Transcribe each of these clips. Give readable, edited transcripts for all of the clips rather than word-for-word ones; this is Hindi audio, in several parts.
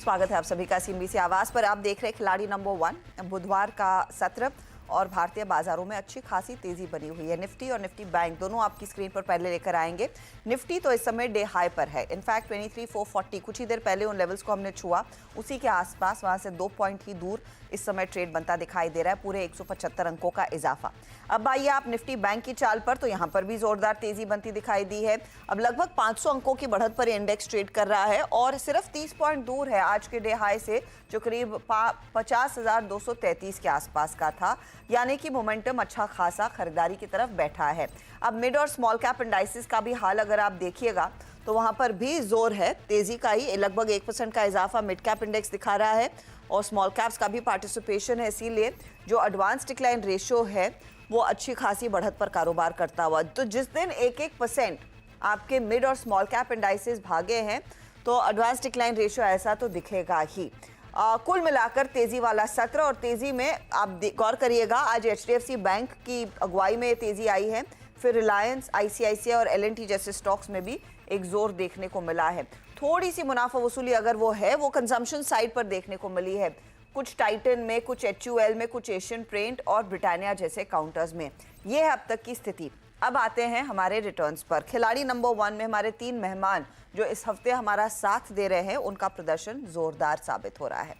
स्वागत है आप सभी का सीएनबीसी आवाज पर। आप देख रहे हैं खिलाड़ी नंबर 1। बुधवार का सत्र और भारतीय बाजारों में अच्छी खासी तेजी बनी हुई है। निफ्टी और निफ्टी बैंक दोनों आपकी स्क्रीन पर पहले लेकर आएंगे। निफ्टी तो इस समय डे हाई पर है, इनफैक्ट 23,440 कुछ ही देर पहले उन लेवल्स को हमने छुआ, उसी के आसपास, वहां से 2 पॉइंट ही दूर इस समय ट्रेड बनता दिखाई दे रहा है, पूरे 175 अंकों का इजाफा। अब आइए आप निफ्टी बैंक की चाल पर, तो यहाँ पर भी जोरदार तेजी बनती दिखाई दी है। अब लगभग 500 अंकों की बढ़त पर इंडेक्स ट्रेड कर रहा है और सिर्फ 30 पॉइंट दूर है आज के डे हाई से, जो करीब 50,233 के आसपास का था, यानी कि मोमेंटम अच्छा खासा खरीदारी की तरफ बैठा है। अब मिड और स्मॉल कैप इंडाइसेस का भी हाल अगर आप देखिएगा तो वहां पर भी जोर है तेजी का ही, लगभग 1% का इजाफा मिड कैप इंडेक्स दिखा रहा है और स्मॉल कैप्स का भी पार्टिसिपेशन है, इसीलिए जो एडवांस डिक्लाइन रेशियो है वो अच्छी खासी बढ़त पर कारोबार करता हुआ। तो जिस दिन 1% आपके मिड और स्मॉल कैप इंडाइसेस भागे हैं तो एडवांस डिक्लाइन रेशियो ऐसा तो दिखेगा ही। कुल मिलाकर तेजी वाला सत्र, और तेजी में आप गौर करिएगा आज एचडीएफसी बैंक की अगुवाई में तेजी आई है, फिर रिलायंस, आईसीआईसीआई और एलएनटी जैसे स्टॉक्स में भी एक जोर देखने को मिला है। थोड़ी सी मुनाफा वसूली अगर वो है वो कंजम्पशन साइड पर देखने को मिली है, कुछ टाइटन में, कुछ एचयूएल में, कुछ एशियन पेंट और ब्रिटानिया जैसे काउंटर्स में। ये है अब तक की स्थिति। अब आते हैं हमारे रिटर्न्स पर। खिलाड़ी नंबर 1 में हमारे 3 मेहमान जो इस हफ्ते हमारा साथ दे रहे हैं, उनका प्रदर्शन जोरदार साबित हो रहा है।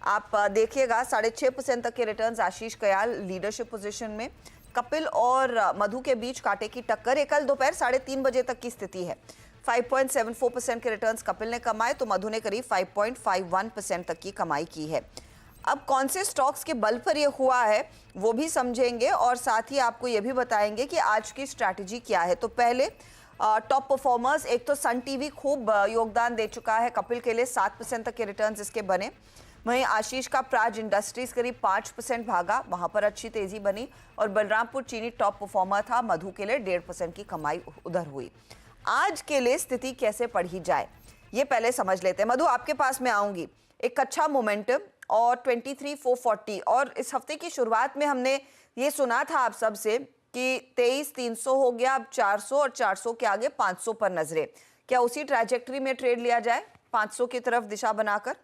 आप देखिएगा 6.5% तक के रिटर्न्स आशीष कयाल लीडरशिप पोजीशन में, कपिल और मधु के बीच कांटे की टक्कर। कल दोपहर 3:30 बजे तक की स्थिति है। 5.74% के रिटर्न्स कपिल ने कमाए तो मधु ने करीब 5.51% तक की कमाई की है। अब कौन से स्टॉक्स के बल पर यह हुआ है वो भी समझेंगे और साथ ही आपको यह भी बताएंगे कि आज की स्ट्रैटेजी क्या है। तो पहले टॉप परफॉर्मर्स, एक तो सन टीवी खूब योगदान दे चुका है, कपिल के लिए 7% तक के रिटर्न्स इसके बने। वहीं आशीष का प्राज इंडस्ट्रीज करीब 5% भागा, वहां पर अच्छी तेजी बनी, और बलरामपुर चीनी टॉप परफॉर्मर था, मधु के लिए 1.5% की कमाई उधर हुई। आज के लिए स्थिति कैसे पढ़ी जाए ये पहले समझ लेते हैं। मधु, आपके पास मैं आऊंगी। एक अच्छा मोमेंटम और 23,440, और इस हफ्ते की शुरुआत में हमने ये सुना था आप सबसे कि 23,300 हो गया, अब 400 और 400 के आगे 500 पर नजरे। क्या उसी ट्रैजेक्टरी में ट्रेड लिया जाए 500 की तरफ दिशा बनाकर?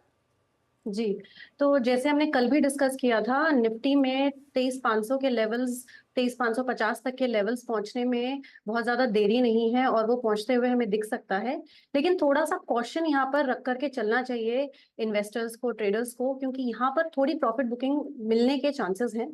जी, तो जैसे हमने कल भी डिस्कस किया था, निफ्टी में 23,500 के लेवल्स, 23,550 तक के लेवल्स पहुंचने में बहुत ज्यादा देरी नहीं है और वो पहुंचते हुए हमें दिख सकता है। लेकिन थोड़ा सा कॉशन यहाँ पर रख करके चलना चाहिए इन्वेस्टर्स को, ट्रेडर्स को, क्योंकि यहाँ पर थोड़ी प्रॉफिट बुकिंग मिलने के चांसेस हैं।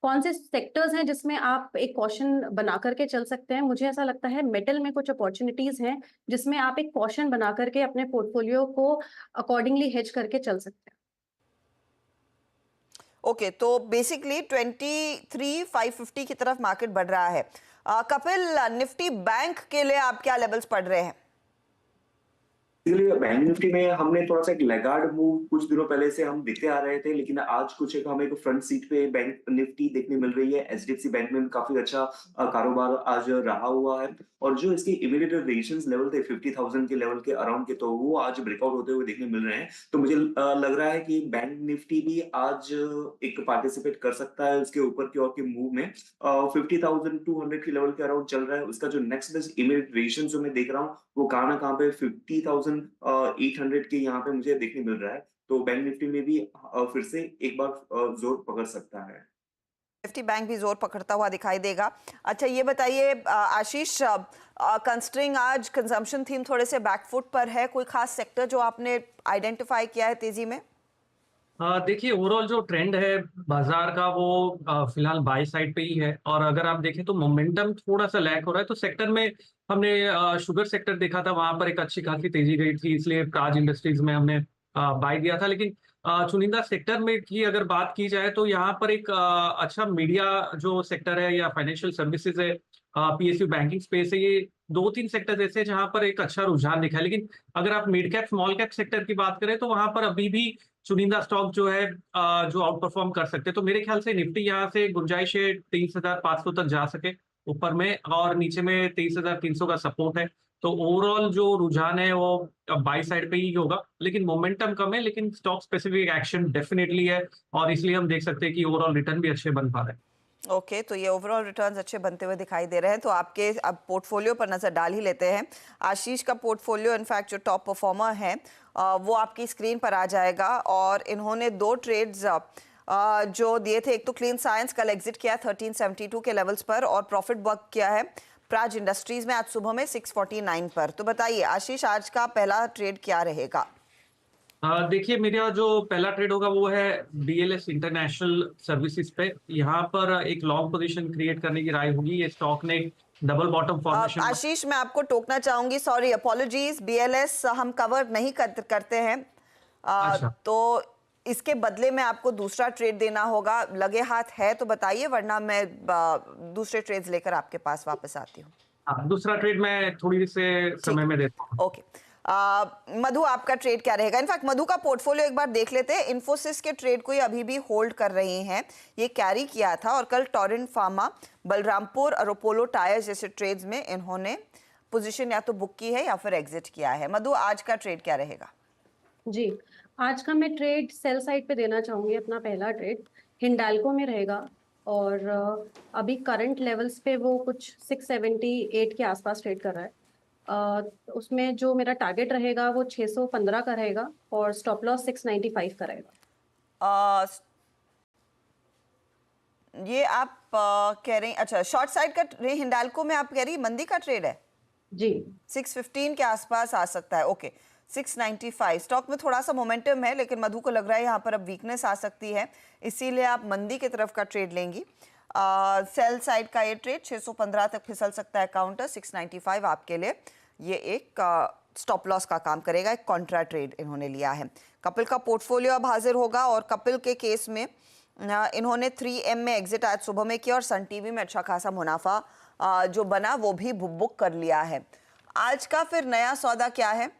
कौन से सेक्टर्स हैं जिसमें आप एक कॉशन बना करके चल सकते हैं? मुझे ऐसा लगता है मेटल में कुछ अपॉर्चुनिटीज हैं जिसमें आप एक कॉशन बना करके अपने पोर्टफोलियो को अकॉर्डिंगली हेज करके चल सकते हैं। ओके, तो बेसिकली 23,550 की तरफ मार्केट बढ़ रहा है। कपिल, निफ्टी बैंक के लिए आप क्या लेवल्स पढ़ रहे हैं? इसलिए बैंक निफ्टी में हमने थोड़ा सा एक लैगार्ड मूव कुछ दिनों पहले से हम दिखते आ रहे थे, लेकिन आज कुछ एक हमें फ्रंट सीट पे बैंक निफ्टी देखने मिल रही है। एचडीएफसी बैंक में काफी अच्छा कारोबार आज रहा हुआ है, और जो इसके इमीडिएट रेजिस्टेंस लेवल थे 50,000 के लेवल के अराउंड के, तो वो आज ब्रेकआउट होते हुए देखने मिल रहे हैं। तो मुझे लग रहा है कि बैंक निफ्टी भी आज एक पार्टिसिपेट कर सकता है उसके ऊपर की ओर के मूव में। 50,200 के लेवल के अराउंड चल रहा है। उसका जो नेक्स्ट बेस्ट इमीडिएट रेजिस्टेंस जो मैं देख रहा हूँ वो कहाँ ना कहाँ पे 50,800 के यहाँ पे मुझे देखने मिल रहा है। तो बैंक निफ्टी में भी फिर से एक बार जोर पकड़ सकता है। निफ्टी बैंक भी जोर पकड़ता हुआ दिखाई देगा। अच्छा, ये बताइए आशीष, कंस्ट्रिंग आज कंजम्पशन थीम थोड़े से बैकफुट पर है, कोई खास सेक्टर जो आपने आइडेंटिफाई किया है तेजी में? देखिए, ओवरऑल जो ट्रेंड है बाजार का वो फिलहाल बाय साइड पे ही है, और अगर आप देखें तो मोमेंटम थोड़ा सा लैक हो रहा है। तो सेक्टर में हमने शुगर सेक्टर देखा था, वहां पर एक अच्छी खासी तेजी गई थी, इसलिए प्राज इंडस्ट्रीज में हमने बाय दिया था। लेकिन चुनिंदा सेक्टर में की अगर बात की जाए तो यहाँ पर एक अच्छा मीडिया जो सेक्टर है या फाइनेंशियल सर्विसेज है, पीएसयू बैंकिंग स्पेस है, ये 2-3 सेक्टर ऐसे हैं जहां पर एक अच्छा रुझान दिखा है। लेकिन अगर आप mid cap small cap sector की बात करें तो वहां पर अभी भी चुनिंदा स्टॉक जो है जो आउट परफॉर्म कर सकते हैं। तो मेरे ख्याल से निफ्टी यहाँ से गुंजाइश है 23,500 तक जा सके ऊपर में, और नीचे में 23,300 का सपोर्ट है। तो ओवरऑल जो रुझान है वो बाई साइड पे ही होगा, लेकिन मोमेंटम कम है, लेकिन स्टॉक स्पेसिफिक एक्शन डेफिनेटली है, और इसलिए हम देख सकते हैं कि ओवरऑल रिटर्न भी अच्छे बन पा रहे हैं। ओके, तो ये ओवरऑल रिटर्न्स अच्छे बनते हुए दिखाई दे रहे हैं। तो आपके अब पोर्टफोलियो पर नजर डाल ही लेते हैं। आशीष का पोर्टफोलियो इनफैक्ट जो टॉप परफॉर्मर है वो आपकी स्क्रीन पर आ जाएगा। और इन्होंने 2 ट्रेड्स जो दिए थे, एक तो क्लीन साइंस कल एग्जिट किया 1372 के लेवल्स पर और प्रॉफिट बुक किया है प्राज इंडस्ट्रीज में आज सुबह में 649 पर। तो बताइए आशीष, आज का पहला ट्रेड क्या रहेगा? देखिए, मेरा जो पहला ट्रेड होगा वो है BLS इंटरनेशनल सर्विसेज पे। यहाँ पर एक लॉन्ग पोजीशन क्रिएट करने की राय होगी। ये स्टॉक ने डबल बॉटम फॉर्मेशन। आशीष, मैं आपको टोकना चाहूंगी, सॉरी, अपॉलॉजीज, BLS हम कवर नहीं करते हैं। अच्छा। तो इसके बदले में आपको दूसरा ट्रेड देना होगा। लगे हाथ है तो बताइए, वरना मैं दूसरे ट्रेड्स लेकर आपके पास वापस आती हूँ। हाँ, दूसरा ट्रेड मैं थोड़ी देर से समय में देता हूँ। ओके, मधु, आपका ट्रेड क्या रहेगा? इनफैक्ट मधु का पोर्टफोलियो एक बार देख लेते हैं। इन्फोसिस के ट्रेड को ये अभी भी होल्ड कर रही हैं, ये कैरी किया था। और कल टोरेंट फार्मा, बलरामपुर और अपोलो टायर्स जैसे ट्रेड्स में इन्होंने पोजीशन या तो बुक की है या फिर एग्जिट किया है। मधु, आज का ट्रेड क्या रहेगा? जी, आज का मैं ट्रेड सेल साइड पे देना चाहूंगी। अपना पहला ट्रेड हिंडाल्को में रहेगा और अभी करंट लेवल्स पे वो कुछ 678 के आसपास ट्रेड कर रहा है। उसमें जो मेरा टारगेट रहेगा वो 615 का रहेगा और स्टॉप लॉस 695 का रहेगा। आ, ये आप कह रही, अच्छा, शॉर्ट साइड का हिंडाल्को में आप कह रही मंदी का ट्रेड है? जी, 615 के आसपास आ सकता है। ओके, 695 स्टॉक में थोड़ा सा मोमेंटम है, लेकिन मधु को लग रहा है यहाँ पर अब वीकनेस आ सकती है, इसीलिए आप मंदी की तरफ का ट्रेड लेंगी। सेल साइड का ये ट्रेड 615 तक फिसल सकता है काउंटर, 695 आपके लिए ये एक स्टॉप लॉस का काम करेगा। एक कॉन्ट्रा ट्रेड इन्होंने लिया है। कपिल का पोर्टफोलियो अब हाजिर होगा और कपिल के केस में इन्होंने 3M में एग्जिट आज सुबह में किया और सन टीवी में अच्छा खासा मुनाफा जो बना वो भी बुक कर लिया है। आज का फिर नया सौदा क्या है?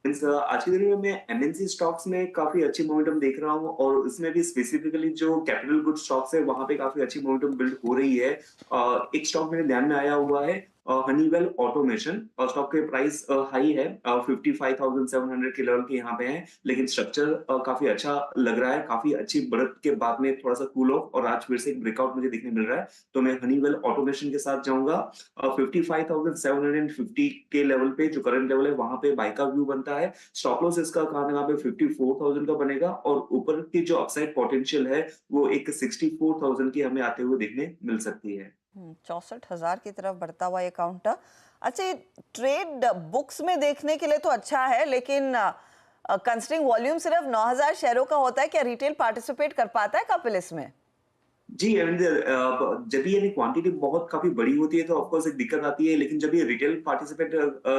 आज के दिन में मैं MNC स्टॉक्स में काफी अच्छी मोमेंटम देख रहा हूँ और इसमें भी स्पेसिफिकली जो कैपिटल गुड स्टॉक्स है वहां पे काफी अच्छी मोमेंटम बिल्ड हो रही है। एक स्टॉक मेरे ध्यान में आया हुआ है, हनीवेल ऑटोमेशन। स्टॉक के प्राइस हाई है, 55,700 के लेवल के यहाँ पे है, लेकिन स्ट्रक्चर काफी अच्छा लग रहा है। काफी अच्छी बढ़त के बाद में थोड़ा सा कूल ऑफ और आज फिर से एक ब्रेकआउट मुझे देखने मिल रहा है, तो मैं हनीवेल ऑटोमेशन के साथ जाऊंगा। 55,750 के लेवल पे जो करंट लेवल है वहां पे बाय का व्यू बनता है। स्टॉप लॉस इसका कहाँ पे 54,000 का बनेगा और ऊपर की जो अपसाइड पोटेंशियल है वो एक 64,000 की हमें आते हुए देखने मिल सकती है। 64,000 की तरफ बढ़ता हुआ ये काउंटर। अच्छा, ये ट्रेड बुक्स में देखने के लिए तो अच्छा है, लेकिन कंसिडरिंग वॉल्यूम सिर्फ 9,000 शेयरों का होता है, क्या रिटेल पार्टिसिपेट कर पाता है कपिल इसमें? जी, जब भी यानी क्वांटिटी बहुत काफी बड़ी होती है तो ऑफ कोर्स एक दिक्कत आती है, लेकिन जब ये रिटेल पार्टिसिपेट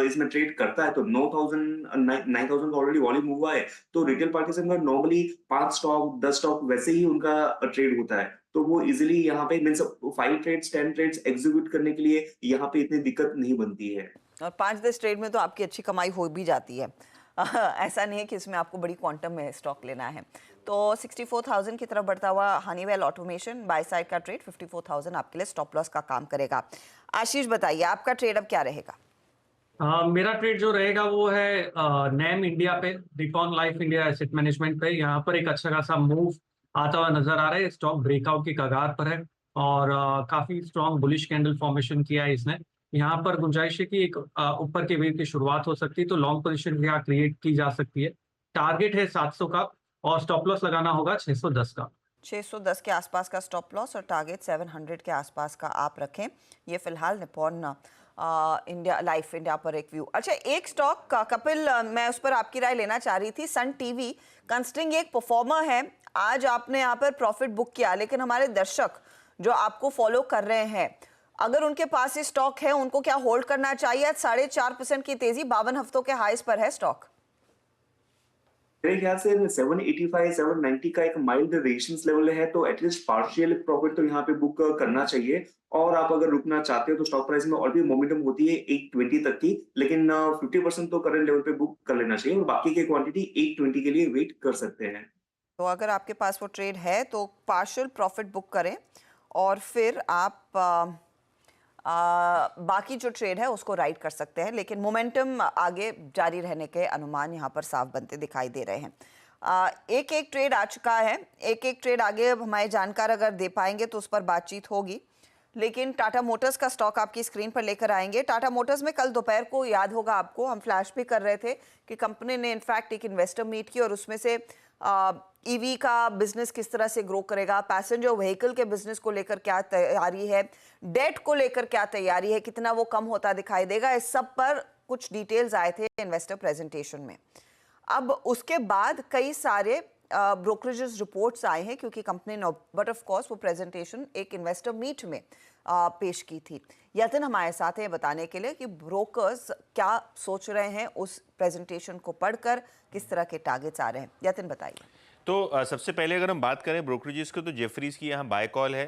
इसमें ट्रेड करता है तो 9,000 का ऑलरेडी वॉल्यूम हुआ है, तो retail participant normally 5 stock 10 stock वैसे ही उनका ट्रेड होता है, तो वो इजीली यहाँ पे मींस 5 ट्रेड्स 10 ट्रेड्स एग्जीक्यूट करने के लिए यहाँ पे इतनी दिक्कत नहीं बनती है। और 5-10 ट्रेड में तो आपकी अच्छी कमाई हो भी जाती है। ऐसा नहीं है कि इसमें आपको बड़ी क्वांटम में स्टॉक लेना है। तो 64,000 की तरफ बढ़ता हुआ हनीवेल ऑटोमेशन बाय साइड का ट्रेड 54,000 आपके लिए स्टॉप लॉस का काम करेगा। आशीष, बताइए आपका ट्रेड अब क्या रहेगा? मेरा ट्रेड जो रहेगा वो है नैम इंडिया पे, recon life India asset management पे। यहाँ पर एक अच्छा खासा मूव आता हुआ नजर आ रहा है। स्टॉक ब्रेकआउट की कगार पर है और काफी स्ट्रॉन्ग बुलिश कैंडल फॉर्मेशन किया है इसने। यहाँ पर गुंजाइश है कि एक ऊपर के वेव की शुरुआत हो सकती है, तो लॉन्ग पोजीशन यहाँ क्रिएट की जा सकती है। टारगेट है 700 का और स्टॉप लॉस लगाना होगा 610 का। 610 के आसपास का स्टॉप लॉस और टारगेट 700 के आसपास का आप रखें। ये फिलहाल निपॉन इंडिया लाइफ इंडिया पर एक व्यू। अच्छा, एक स्टॉक का कपिल, मैं उस पर आपकी राय लेना चाह रही थी। सन टीवी कंसिडरिंग एक परफॉर्मर है, आज आपने यहाँ पर प्रॉफिट बुक किया, लेकिन हमारे दर्शक जो आपको फॉलो कर रहे हैं, अगर उनके पास ये स्टॉक है उनको क्या होल्ड करना चाहिए? आज 4.5% की तेजी, 52 हफ्तों के हाईस पर है स्टॉक। मेरे ख्याल से 785 790 का एक माइल्ड रेजिस्टेंस लेवल है, तो एटलीस्ट पार्शियल प्रॉफिट तो यहाँ पे बुक करना चाहिए। और आप अगर रुकना चाहते हो तो स्टॉक प्राइस में और भी मोमेंटम होती है 820 तक की, लेकिन 50% तो करंट लेवल पे बुक कर लेना चाहिए और बाकी की क्वांटिटी 820 के लिए वेट कर सकते हैं। तो अगर आपके पास वो ट्रेड है तो पार्शियल प्रॉफिट बुक करें और फिर आप बाकी जो ट्रेड है उसको राइड कर सकते हैं, लेकिन मोमेंटम आगे जारी रहने के अनुमान यहाँ पर साफ बनते दिखाई दे रहे हैं। एक एक ट्रेड आ चुका है, एक एक ट्रेड आगे हमारे जानकार अगर दे पाएंगे तो उस पर बातचीत होगी। लेकिन टाटा मोटर्स का स्टॉक आपकी स्क्रीन पर लेकर आएंगे। टाटा मोटर्स में कल दोपहर को याद होगा आपको, हम फ्लैश भी कर रहे थे कि कंपनी ने इनफैक्ट एक इन्वेस्टर मीट की और उसमें से ईवी का बिजनेस किस तरह से ग्रो करेगा, पैसेंजर व्हीकल के बिजनेस को लेकर क्या तैयारी है, डेट को लेकर क्या तैयारी है, कितना वो कम होता दिखाई देगा, इस सब पर कुछ डिटेल्स आए थे इन्वेस्टर प्रेजेंटेशन में। अब उसके बाद कई सारे ब्रोकरेजेस रिपोर्ट्स आए हैं क्योंकि कंपनी ने, बट ऑफ कोर्स वो प्रेजेंटेशन एक इन्वेस्टर मीट में पेश की थी। यतिन हमारे साथ है बताने के लिए कि ब्रोकर्स क्या सोच रहे हैं उस प्रेजेंटेशन को पढ़कर, किस तरह के टारगेट्स आ रहे हैं। यतिन बताइए। तो सबसे पहले अगर हम बात करें ब्रोकरेजेस को, तो जेफरीज की यहाँ बाय कॉल है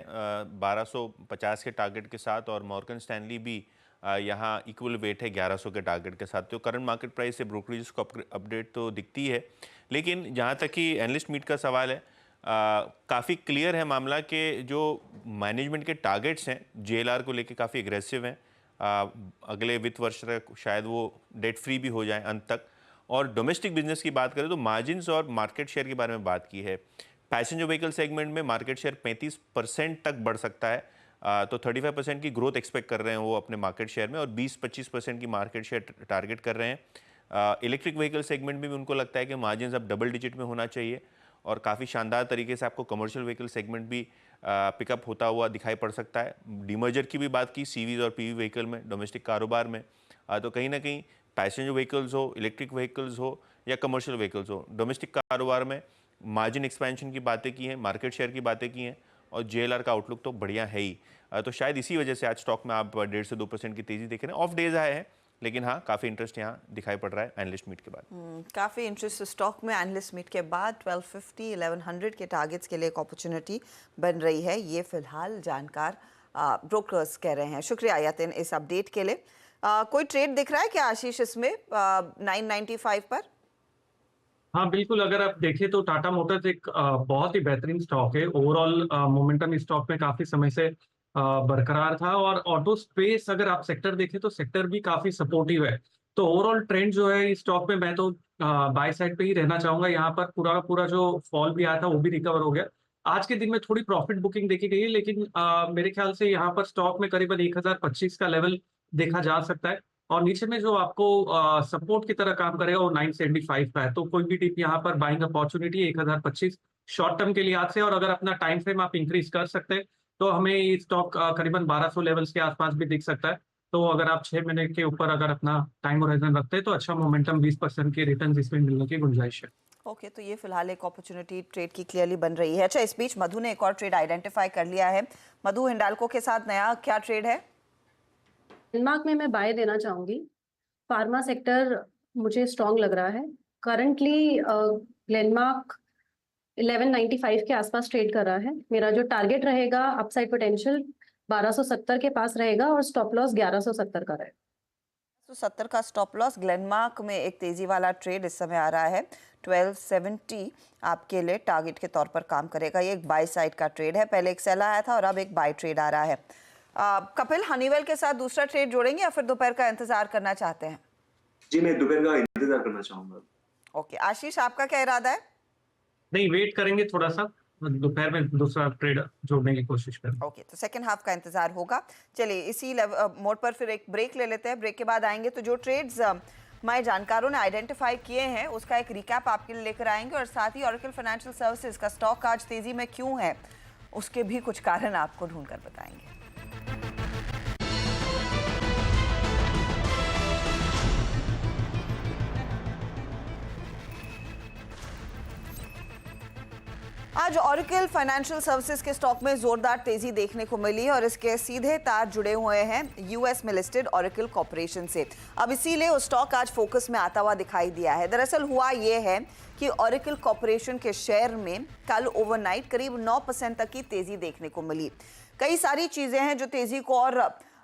1250 के टारगेट के साथ, और मॉर्गन स्टैनली भी यहाँ इक्वल वेट है 1100 के टारगेट के साथ। तो करंट मार्केट प्राइस से ब्रोकरेजेस को अपडेट तो दिखती है, लेकिन जहाँ तक कि एनालिस्ट मीट का सवाल है, काफ़ी क्लियर है मामला कि जो मैनेजमेंट के टारगेट्स हैं जेएलआर को लेके काफ़ी एग्रेसिव हैं। अगले वित्त वर्ष तक शायद वो डेट फ्री भी हो जाए अंत तक। और डोमेस्टिक बिजनेस की बात करें तो मार्जिन्स और मार्केट शेयर के बारे में बात की है। पैसेंजर व्हीकल सेगमेंट में मार्केट शेयर 35% तक बढ़ सकता है, तो 35% की ग्रोथ एक्सपेक्ट कर रहे हैं वो अपने मार्केट शेयर में, और 20-25% की मार्केट शेयर टारगेट कर रहे हैं। इलेक्ट्रिक व्हीकल सेगमेंट में भी उनको लगता है कि मार्जिन्स अब डबल डिजिट में होना चाहिए, और काफ़ी शानदार तरीके से आपको कमर्शियल व्हीकल सेगमेंट भी पिकअप होता हुआ दिखाई पड़ सकता है। डीमर्जर की भी बात की सीवीज और पीवी व्हीकल में डोमेस्टिक कारोबार में, तो कहीं ना कहीं पैसेंजर व्हीकल्स हो, इलेक्ट्रिक व्हीकल्स हो या कमर्शियल व्हीकल्स हो, डोमेस्टिक कारोबार में मार्जिन एक्सपेंशन की बातें की हैं, मार्केट शेयर की बातें की हैं, और जेएलआर का आउटलुक तो बढ़िया है ही। तो शायद इसी वजह से आज स्टॉक में आप 1.5 से 2% की तेज़ी देख रहे हैं। ऑफ डेज आए हैं, लेकिन हाँ काफ़ी इंटरेस्ट यहाँ दिखाई पड़ रहा है एनालिस्ट मीट के बाद। काफ़ी इंटरेस्ट स्टॉक में एनालिस्ट मीट के बाद 1250 1100 के टारगेट्स के लिए एक अपॉर्चुनिटी बन रही है, ये फिलहाल जानकार ब्रोकर्स कह रहे हैं। शुक्रिया यतिन इस अपडेट के लिए। कोई ट्रेड दिख रहा है क्या आशीष इसमें 995 पर? हाँ बिल्कुल, अगर आप देखें तो टाटा मोटर्स एक बहुत ही बेहतरीन स्टॉक है। ओवरऑल मोमेंटम इस स्टॉक में काफी समय से बरकरार था, और ऑटो स्पेस अगर आप सेक्टर देखें तो सेक्टर भी काफी सपोर्टिव है। तो ओवरऑल ट्रेंड जो है इस स्टॉक में, मैं तो बाय साइड पे ही रहना चाहूंगा। यहाँ पर पूरा जो फॉल भी आया था वो भी रिकवर हो गया। आज के दिन में थोड़ी प्रॉफिट बुकिंग देखी गई है, लेकिन मेरे ख्याल से यहाँ पर स्टॉक में करीबन 1025 का लेवल देखा जा सकता है, और नीचे में जो आपको सपोर्ट की तरह काम करेगा वो 975 का है। तो कोई भी टिप यहाँ पर बाइंग अपॉर्चुनिटी 1025 शॉर्ट टर्म के लिए आज से, और अगर अपना टाइम फ्रेम आप इंक्रीज कर सकते हैं तो हमें ये स्टॉक करीबन 1200 लेवल्स के आसपास भी दिख सकता है। तो अगर आप 6 महीने के ऊपर अगर अपना टाइम होराइजन रखते हैं तो अच्छा मोमेंटम 20% के रिटर्न इसमें मिलने की गुंजाइश है। ओके, तो ये फिलहाल एक अपॉर्चुनिटी ट्रेड की क्लियरली बन रही है। अच्छा, इस बीच मधु ने एक और ट्रेड आइडेंटिफाई कर लिया है। मधु, हिंडाल्को के साथ नया क्या ट्रेड है? डेनमार्क में मैं बाय देना चाहूंगी। फार्मा सेक्टर मुझे स्ट्रांग लग रहा है। करंटली ग्लेनमार्क 1195 के आसपास ट्रेड कर रहा है। मेरा जो टारगेट रहेगा अपसाइड पोटेंशियल 1270 के पास रहेगा, और स्टॉप लॉस 1170 का रहेगा। 170 का स्टॉप लॉस। ग्लेनमार्क में एक तेजी वाला ट्रेड इस समय आ रहा है। 1270 आपके लिए टारगेट के तौर पर काम करेगा। ये एक बाय साइड का ट्रेड है, पहले एक सेल आया था और अब एक बाय ट्रेड आ रहा है। कपिल, हनीवेल के साथ दूसरा ट्रेड जोड़ेंगे या फिर दोपहर का इंतजार करना चाहते हैं? जी, मैं दोपहर का इंतजार करना चाहूंगा। ओके, आशीष आपका क्या इरादा है? नहीं, वेट करेंगे थोड़ा सा, दोपहर में दूसरा ट्रेड जोड़ने की कोशिश करेंगे। ओके, तो सेकंड हाफ का इंतजार होगा। चलिए इसी मोड पर फिर एक ब्रेक ले लेते हैं। ब्रेक के बाद आएंगे तो जो ट्रेड्स हमारे जानकारों ने आइडेंटिफाई किए हैं उसका एक रिकैप आपके लिए लेकर आएंगे, और साथ ही ऑरेकल फाइनेंशियल सर्विसेज का स्टॉक आज तेजी में क्यों है उसके भी कुछ कारण आपको ढूंढकर बताएंगे। आज ऑरेकल फाइनेंशियल सर्विसेज के स्टॉक में जोरदार तेजी देखने को मिली, और इसके सीधे तार जुड़े हुए हैं यूएस में लिस्टेड ऑरेकल कॉर्पोरेशन से। अब इसीलिए वो स्टॉक आज फोकस में आता हुआ दिखाई दिया है। दरअसल हुआ ये है कि ऑरेकल कॉर्पोरेशन के शेयर में कल ओवरनाइट करीब 9% तक की तेजी देखने को मिली। कई सारी चीजें हैं जो तेजी को और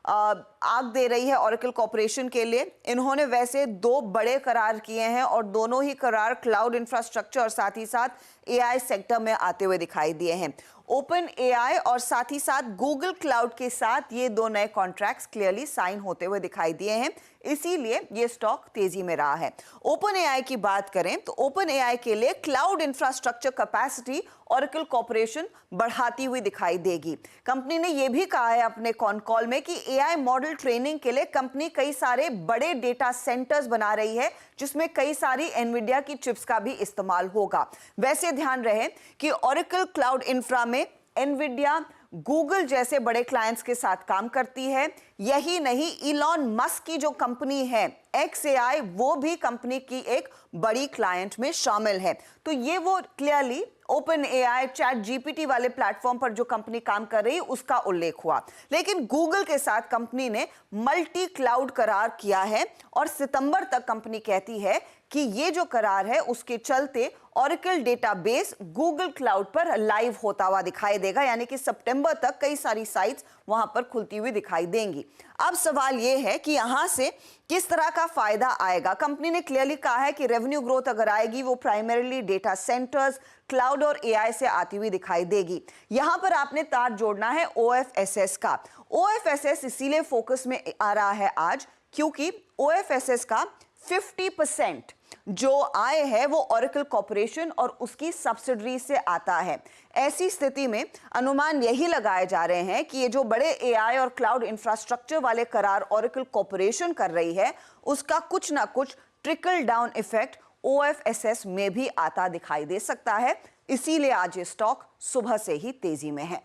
आग दे रही है ऑरेकल कॉर्पोरेशन के लिए। इन्होंने वैसे 2 बड़े करार किए हैं, और दोनों ही करार क्लाउड इंफ्रास्ट्रक्चर और साथ ही साथ एआई सेक्टर में आते हुए दिखाई दिए हैं। ओपन एआई और साथ ही साथ गूगल क्लाउड के साथ ये दो नए कॉन्ट्रैक्ट्स क्लियरली साइन होते हुए दिखाई दिए हैं, इसीलिए ये स्टॉक तेजी में रहा है। ओपन एआई की बात करें तो ओपन एआई के लिए cloud infrastructure capacity oracle corporation बढ़ाती हुई दिखाई देगी। कंपनी ने यह भी कहा है अपने कॉन कॉल में कि एआई मॉडल ट्रेनिंग के लिए कंपनी कई सारे बड़े डेटा सेंटर्स बना रही है, जिसमें कई सारी एनवीडिया की चिप्स का भी इस्तेमाल होगा। वैसे ध्यान रहे कि ऑरेकल क्लाउड इंफ्रा में एनवीडिया, गूगल जैसे बड़े क्लाइंट्स के साथ काम करती है। यही नहीं, इलॉन मस्क की जो कंपनी है XAI, वो भी कंपनी की एक बड़ी क्लाइंट में शामिल है। तो ये वो clearly open AI, chat GPT वाले प्लेटफॉर्म पर जो कंपनी काम कर रही है उसका उल्लेख हुआ। लेकिन गूगल के साथ कंपनी ने मल्टी क्लाउड करार किया है और सितंबर तक कंपनी कहती है कि ये जो करार है उसके चलते ऑरेकल डेटाबेस गूगल क्लाउड पर लाइव होता हुआ दिखाई देगा, यानी कि सितंबर तक कई सारी साइट्स वहां पर खुलती हुई दिखाई देंगी। अब सवाल यह है कि यहां से किस तरह का फायदा आएगा। कंपनी ने क्लियरली कहा है कि रेवेन्यू ग्रोथ अगर आएगी वो प्राइमरीली डेटा सेंटर्स, क्लाउड और एआई से आती हुई दिखाई देगी। यहां पर आपने तार जोड़ना है OFSS का। OFSS इसीलिए फोकस में आ रहा है आज क्योंकि OFSS का 50% जो आय है वो ऑरेकल कॉर्पोरेशन और उसकी सब्सिडरी से आता है। ऐसी स्थिति में अनुमान यही लगाए जा रहे हैं कि ये जो बड़े एआई और क्लाउड इंफ्रास्ट्रक्चर वाले करार ऑरेकल कॉर्पोरेशन कर रही है, उसका कुछ ना कुछ ट्रिकल डाउन इफेक्ट OFSS में भी आता दिखाई दे सकता है। इसीलिए आज ये स्टॉक सुबह से ही तेजी में है।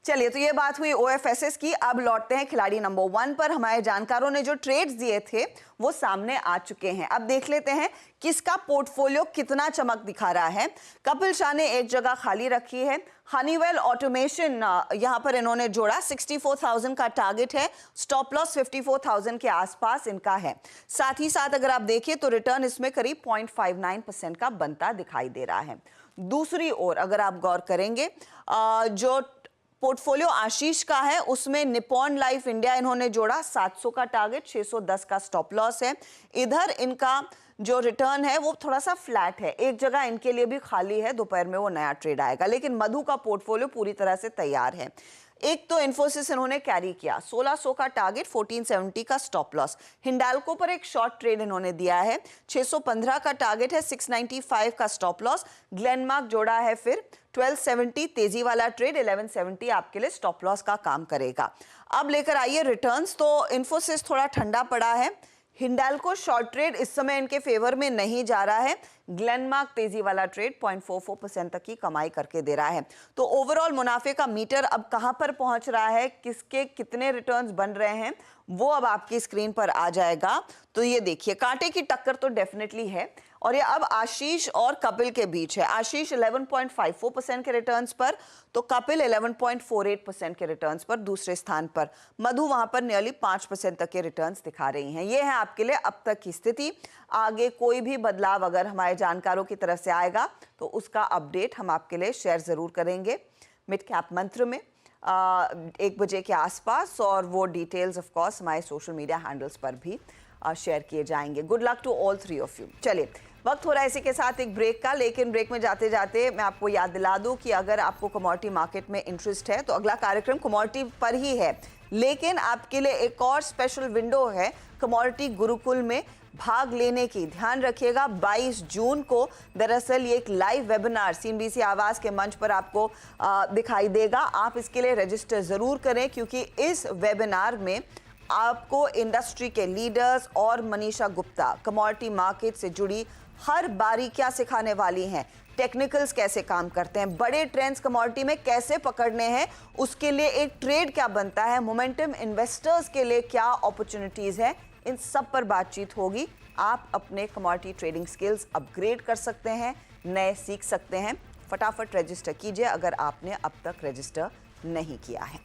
चलिए, तो ये बात हुई OFSS की। अब लौटते हैं खिलाड़ी नंबर 1 पर। हमारे जानकारों ने जो ट्रेड्स दिए थे वो सामने आ चुके हैं। अब देख लेते हैं किसका पोर्टफोलियो कितना चमक दिखा रहा है। कपिल शाह ने एक जगह खाली रखी है। हनीवेल ऑटोमेशन यहां पर इन्होंने जोड़ा, 64,000 का टारगेट है, स्टॉप लॉस 54,000 के आसपास इनका है। साथ ही साथ अगर आप देखें तो रिटर्न इसमें करीब 0.59% का बनता दिखाई दे रहा है। दूसरी ओर अगर आप गौर करेंगे, जो पोर्टफोलियो आशीष का है उसमें निप्पॉन लाइफ इंडिया इन्होंने जोड़ा, 700 का टारगेट, 610 का स्टॉप लॉस है। इधर इनका जो रिटर्न है वो थोड़ा सा फ्लैट है, एक जगह इनके लिए भी खाली है, दोपहर में वो नया ट्रेड आएगा। लेकिन मधु का पोर्टफोलियो पूरी तरह से तैयार है। एक तो इन्फोसिस इन्होंने कैरी किया, 1600 का टारगेट, 1470 का स्टॉप लॉस। हिंडाल्को पर एक शॉर्ट ट्रेड इन्होंने दिया है, 615 का टारगेट है, 695 का स्टॉप लॉस। ग्लेनमार्क जोड़ा है फिर 1270, तेजी वाला ट्रेड, 1170 आपके लिए स्टॉप लॉस का काम करेगा। अब लेकर आइए रिटर्न्स। तो इन्फोसिस थोड़ा ठंडा पड़ा है, हिंडाल्को शॉर्ट ट्रेड इस समय इनके फेवर में नहीं जा रहा है। ग्लेनमार्क तेजी वाला ट्रेड 0.44% तक की कमाई करके दे रहा है। तो ओवरऑल मुनाफे का मीटर अब कहां पर पहुंच रहा है, किसके कितने रिटर्न्स बन रहे हैं, वो अब आपकी स्क्रीन पर आ जाएगा। तो ये देखिए, कांटे की टक्कर तो डेफिनेटली है और ये अब आशीष और कपिल के बीच है। आशीष 11.54% के रिटर्न्स पर, तो कपिल 11.48% के रिटर्न्स पर दूसरे स्थान पर। मधु वहां पर नियरली 5% तक के रिटर्न्स दिखा रही हैं। ये है आपके लिए अब तक की स्थिति। आगे कोई भी बदलाव अगर हमारे जानकारों की तरफ से आएगा तो उसका अपडेट हम आपके लिए शेयर जरूर करेंगे मिड कैप मंत्र में 1 बजे के आसपास, और वो डिटेल्स ऑफ कोर्स हमारे सोशल मीडिया हैंडल्स पर भी शेयर किए जाएंगे। Good luck to all 3 of you. चलिए, वक्त हो रहा है इसी के साथ एक ब्रेक का, लेकिन ब्रेक में जाते जाते मैं आपको याद दिला दूं कि अगर आपको कमोडिटी मार्केट में इंटरेस्ट है तो अगला कार्यक्रम कमोडिटी पर ही है, लेकिन आपके लिए एक और स्पेशल विंडो है कमोडिटी गुरुकुल में भाग लेने की। ध्यान रखिएगा, 22 जून को दरअसल ये एक लाइव वेबिनार CNBC आवाज के मंच पर आपको दिखाई देगा। आप इसके लिए रजिस्टर जरूर करें क्योंकि इस वेबिनार में आपको इंडस्ट्री के लीडर्स और मनीषा गुप्ता कमोडिटी मार्केट से जुड़ी हर बारीकियां सिखाने वाली हैं। टेक्निकल्स कैसे काम करते हैं, बड़े ट्रेंड्स कमोडिटी में कैसे पकड़ने हैं, उसके लिए एक ट्रेड क्या बनता है, मोमेंटम इन्वेस्टर्स के लिए क्या अपॉर्चुनिटीज है, इन सब पर बातचीत होगी। आप अपने कमोडिटी ट्रेडिंग स्किल्स अपग्रेड कर सकते हैं, नए सीख सकते हैं। फटाफट रजिस्टर कीजिए अगर आपने अब तक रजिस्टर नहीं किया है।